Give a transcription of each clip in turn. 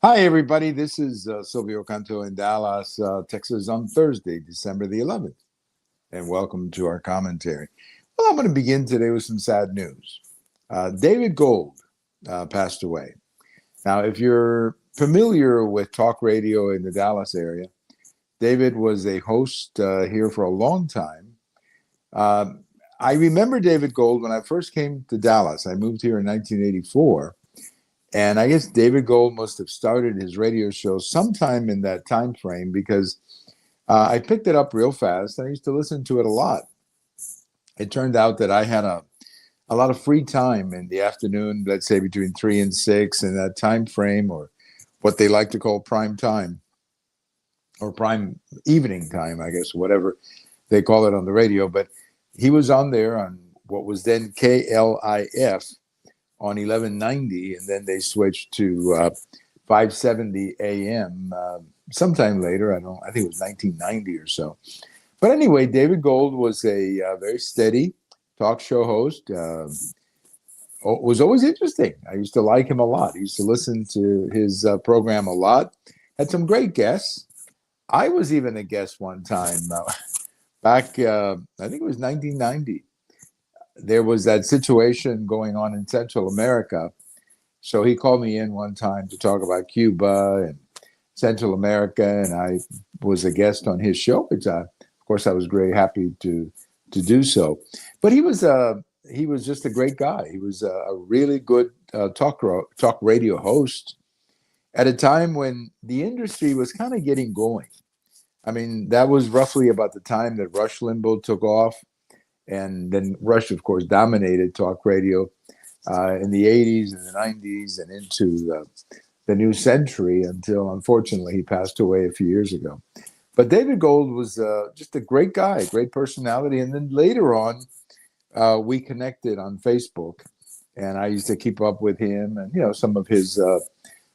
Hi, everybody. This is Silvio Canto in Dallas, Texas on Thursday, December the 11th. And welcome to our commentary. Well, I'm going to begin today with some sad news. David Gold passed away. Now, if you're familiar with talk radio in the Dallas area, David was a host here for a long time. I remember David Gold when I first came to Dallas. I moved here in 1984. And I guess David Gold must have started his radio show sometime in that time frame because I picked it up real fast. I used to listen to it a lot. It turned out that I had a lot of free time in the afternoon, let's say between 3 and 6 in that time frame, or what they like to call prime time or prime evening time, I guess, whatever they call it on the radio. But he was on there on what was then KLIF on 1190, and then they switched to 570 AM sometime later. I think it was 1990 or so. But anyway, David Gold was a very steady talk show host. Was always interesting. I used to like him a lot. I used to listen to his program a lot. Had some great guests. I was even a guest one time back, I think it was 1990. There was that situation going on in Central America. So he called me in one time to talk about Cuba and Central America, and I was a guest on his show, which of course I was very happy to do so. But he was just a great guy. He was a really good talk radio host at a time when the industry was kind of getting going. I mean, that was roughly about the time that Rush Limbaugh took off. And then Rush, of course, dominated talk radio in the 80s and the 90s and into the new century until, unfortunately, he passed away a few years ago. But David Gold was just a great guy, great personality. And then later on, we connected on Facebook, and I used to keep up with him and, some of his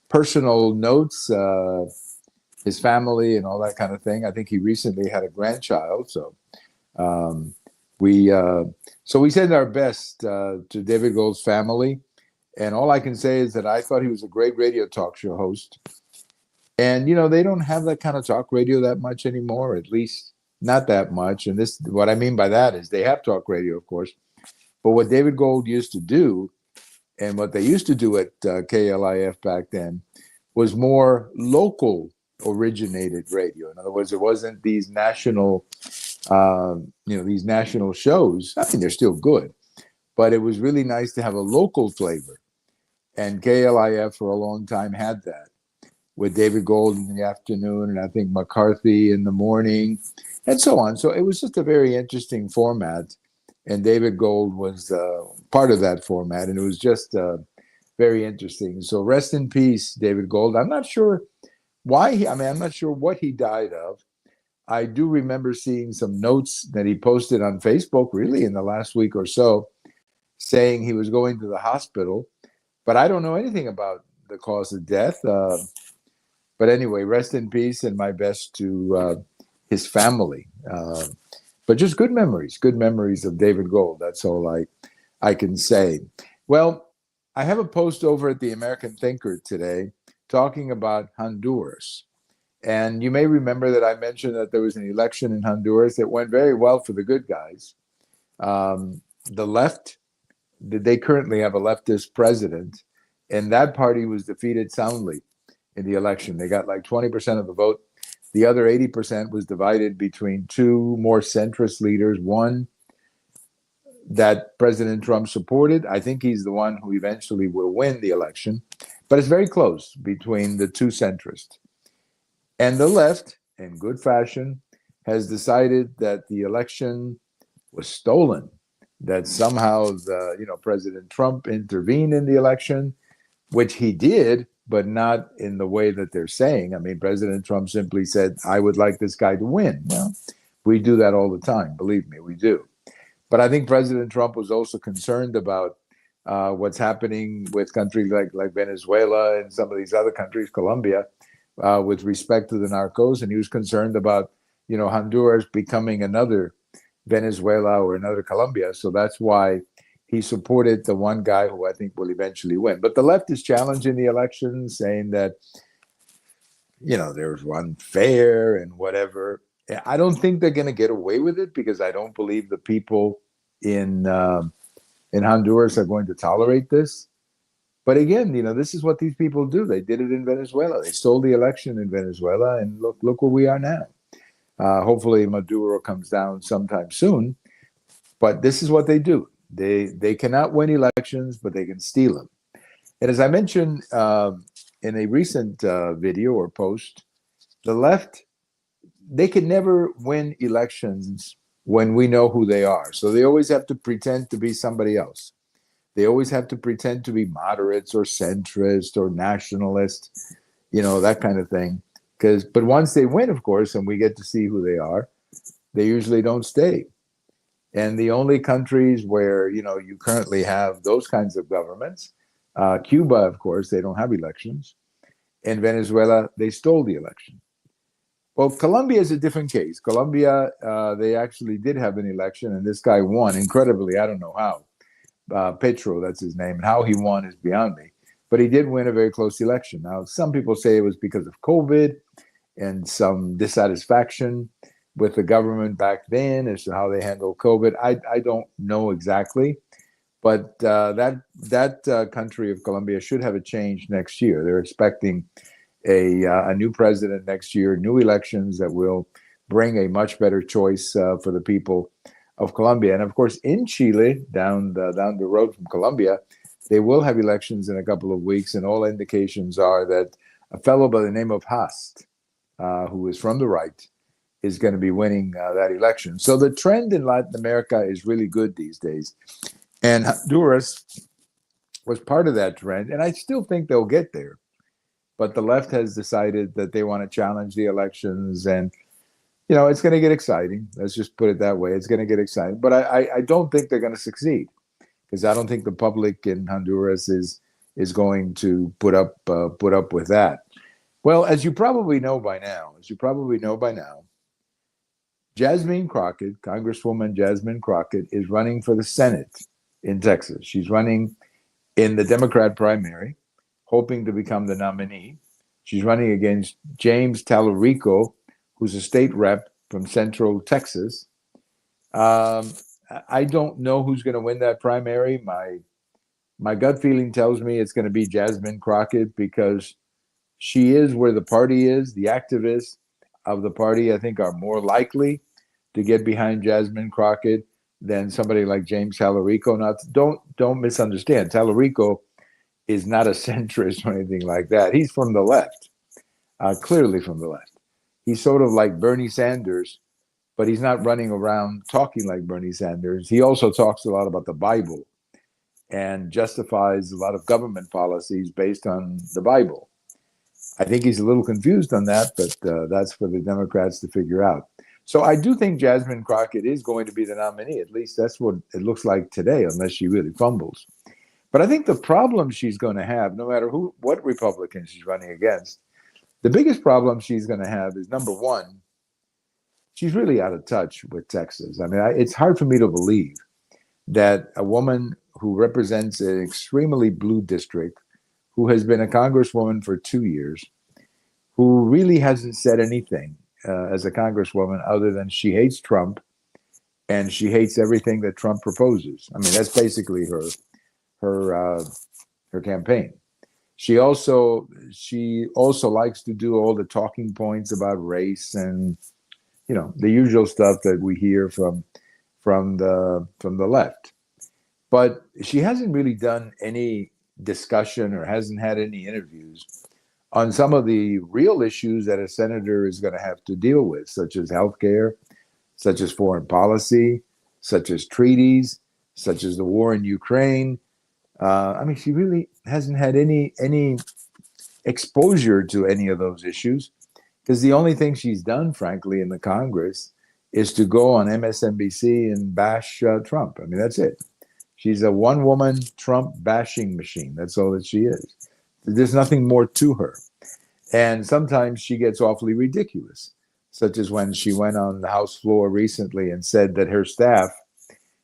personal notes, his family and all that kind of thing. I think he recently had a grandchild, so... So we send our best to David Gold's family, and all I can say is that I thought he was a great radio talk show host. And they don't have that kind of talk radio that much anymore, at least not that much. And what I mean by that is they have talk radio, of course, but what David Gold used to do, and what they used to do at KLIF back then, was more local originated radio. In other words, it wasn't these national these national shows. I mean, they're still good, but it was really nice to have a local flavor. And KLIF for a long time had that, with David Gold in the afternoon and I think McCarthy in the morning and so on. So it was just a very interesting format. And David Gold was part of that format. And it was just very interesting. So rest in peace, David Gold. I'm not sure why. I'm not sure what he died of. I do remember seeing some notes that he posted on Facebook really in the last week or so saying he was going to the hospital, but I don't know anything about the cause of death. But anyway, rest in peace and my best to his family. But just good memories of David Gold. That's all I can say. Well, I have a post over at the American Thinker today talking about Honduras. And you may remember that I mentioned that there was an election in Honduras that went very well for the good guys. The left, they currently have a leftist president, and that party was defeated soundly in the election. They got like 20% of the vote. The other 80% was divided between two more centrist leaders, one that President Trump supported. I think he's the one who eventually will win the election, but it's very close between the two centrists. And the left, in good fashion, has decided that the election was stolen, that somehow President Trump intervened in the election, which he did, but not in the way that they're saying. I mean, President Trump simply said, I would like this guy to win. Well, we do that all the time. Believe me, we do. But I think President Trump was also concerned about what's happening with countries like Venezuela and some of these other countries, Colombia, with respect to the narcos, and he was concerned about, Honduras becoming another Venezuela or another Colombia. So that's why he supported the one guy who I think will eventually win. But the left is challenging the election, saying that there's unfair and whatever. I don't think they're going to get away with it because I don't believe the people in Honduras are going to tolerate this. But again, this is what these people do. They did it in Venezuela. They stole the election in Venezuela, and look where we are now. Hopefully, Maduro comes down sometime soon. But this is what they do. They cannot win elections, but they can steal them. And as I mentioned in a recent video or post, the left, they can never win elections when we know who they are. So they always have to pretend to be somebody else. They always have to pretend to be moderates or centrist or nationalists, that kind of thing. But once they win, of course, and we get to see who they are, they usually don't stay. And the only countries where, you currently have those kinds of governments, Cuba, of course, they don't have elections. In Venezuela, they stole the election. Well, Colombia is a different case. Colombia, they actually did have an election, and this guy won incredibly. I don't know how. Petro, that's his name, and how he won is beyond me. But he did win a very close election. Now, some people say it was because of COVID and some dissatisfaction with the government back then as to how they handled COVID. I don't know exactly, but that country of Colombia should have a change next year. They're expecting a new president next year, new elections that will bring a much better choice for the people of Colombia. And of course, in Chile, down the road from Colombia, they will have elections in a couple of weeks, and all indications are that a fellow by the name of Hast, who is from the right, is going to be winning that election. So the trend in Latin America is really good these days. And Honduras was part of that trend, and I still think they'll get there. But the left has decided that they want to challenge the elections, and it's going to get exciting. Let's just put it that way. It's going to get exciting. But I don't think they're going to succeed, because I don't think the public in Honduras is going to put up with that. Well, as you probably know by now, Jasmine Crockett, Congresswoman Jasmine Crockett, is running for the Senate in Texas. She's running in the Democrat primary, hoping to become the nominee. She's running against James Tallarico, who's a state rep from Central Texas. I don't know who's going to win that primary. My gut feeling tells me it's going to be Jasmine Crockett, because she is where the party is. The activists of the party, I think, are more likely to get behind Jasmine Crockett than somebody like James Tallarico. Now, don't misunderstand. Tallarico is not a centrist or anything like that. He's from the left, clearly from the left. He's sort of like Bernie Sanders, but he's not running around talking like Bernie Sanders. He also talks a lot about the Bible and justifies a lot of government policies based on the Bible. I think he's a little confused on that, but that's for the Democrats to figure out. So I do think Jasmine Crockett is going to be the nominee. At least that's what it looks like today, unless she really fumbles. But I think the problem she's going to have, no matter what Republican she's running against, the biggest problem she's going to have is, number one, she's really out of touch with Texas. I mean, it's hard for me to believe that a woman who represents an extremely blue district, who has been a congresswoman for 2 years, who really hasn't said anything as a congresswoman other than she hates Trump and she hates everything that Trump proposes. I mean, that's basically her campaign. She also likes to do all the talking points about race and the usual stuff that we hear from the left. But she hasn't really done any discussion or hasn't had any interviews on some of the real issues that a senator is going to have to deal with, such as healthcare, such as foreign policy, such as treaties, such as the war in Ukraine. I mean, she really hasn't had any exposure to any of those issues, because the only thing she's done, frankly, in the Congress is to go on MSNBC and bash Trump. I mean, that's it. She's a one-woman Trump bashing machine. That's all that she is. There's nothing more to her. And sometimes she gets awfully ridiculous, such as when she went on the House floor recently and said that her staff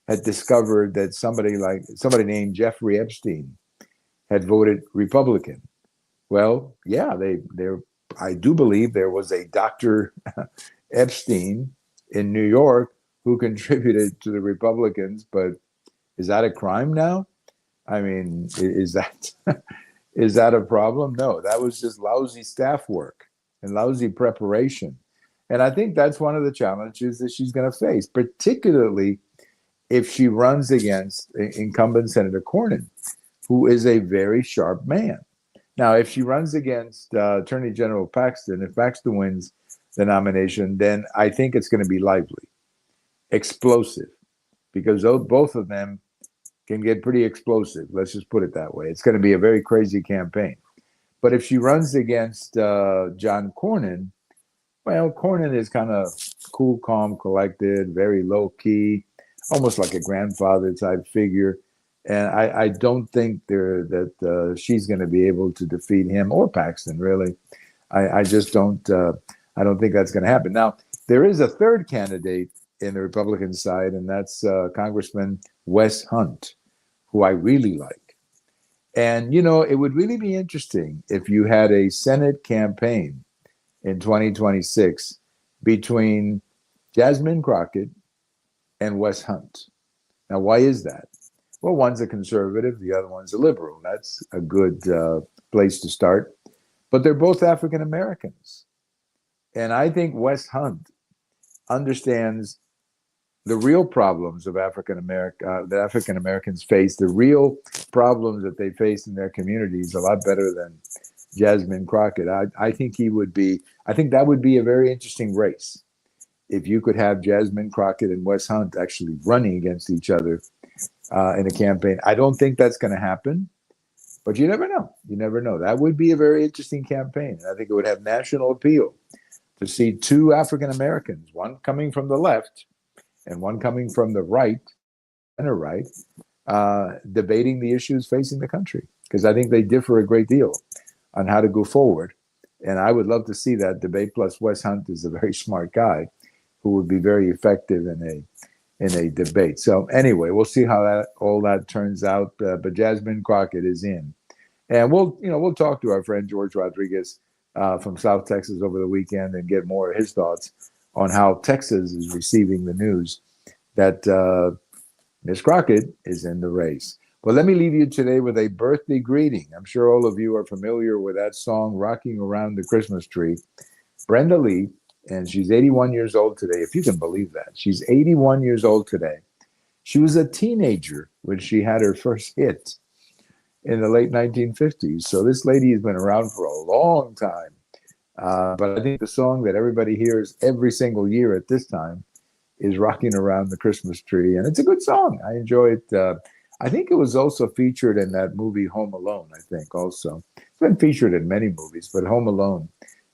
had discovered that somebody named Jeffrey Epstein had voted Republican. Well, yeah, they're I do believe there was a Dr. Epstein in New York who contributed to the Republicans, but is that a crime now? I mean, is that is that a problem? No, that was just lousy staff work and lousy preparation. And I think that's one of the challenges that she's going to face, particularly if she runs against incumbent Senator Cornyn, who is a very sharp man. Now, if she runs against Attorney General Paxton, if Paxton wins the nomination, then I think it's going to be lively, explosive, because both of them can get pretty explosive. Let's just put it that way. It's going to be a very crazy campaign. But if she runs against John Cornyn, well, Cornyn is kind of cool, calm, collected, very low key, almost like a grandfather type figure. And I don't think that she's going to be able to defeat him or Paxton, really. I just don't. I don't think that's going to happen. Now, there is a third candidate in the Republican side, and that's Congressman Wes Hunt, who I really like. And, you know, it would really be interesting if you had a Senate campaign in 2026 between Jasmine Crockett and Wes Hunt. Now, why is that? Well, one's a conservative, the other one's a liberal. That's a good place to start. But they're both African Americans. And I think Wes Hunt understands the real problems of African Americans face, the real problems that they face in their communities a lot better than Jasmine Crockett. I think that would be a very interesting race if you could have Jasmine Crockett and Wes Hunt actually running against each other in a campaign. I don't think that's going to happen, but you never know. You never know. That would be a very interesting campaign. I think it would have national appeal to see two African Americans, one coming from the left and one coming from the right, center right, debating the issues facing the country, because I think they differ a great deal on how to go forward. And I would love to see that debate. Plus, Wes Hunt is a very smart guy who would be very effective in a debate. So anyway, we'll see how all that turns out. But Jasmine Crockett is in, and we'll talk to our friend George Rodriguez from South Texas over the weekend and get more of his thoughts on how Texas is receiving the news that Ms. Crockett is in the race. But let me leave you today with a birthday greeting. I'm sure all of you are familiar with that song, Rocking Around the Christmas Tree. Brenda Lee, and she's 81 years old today, if you can believe that. She's 81 years old today. She was a teenager when she had her first hit in the late 1950s. So this lady has been around for a long time. But I think the song that everybody hears every single year at this time is Rocking Around the Christmas Tree. And it's a good song. I enjoy it. I think it was also featured in that movie Home Alone, I think also. It's been featured in many movies, but Home Alone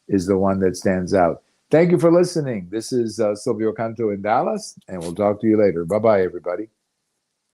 is the one that stands out. Thank you for listening. This is Silvio Canto in Dallas, and we'll talk to you later. Bye-bye, everybody.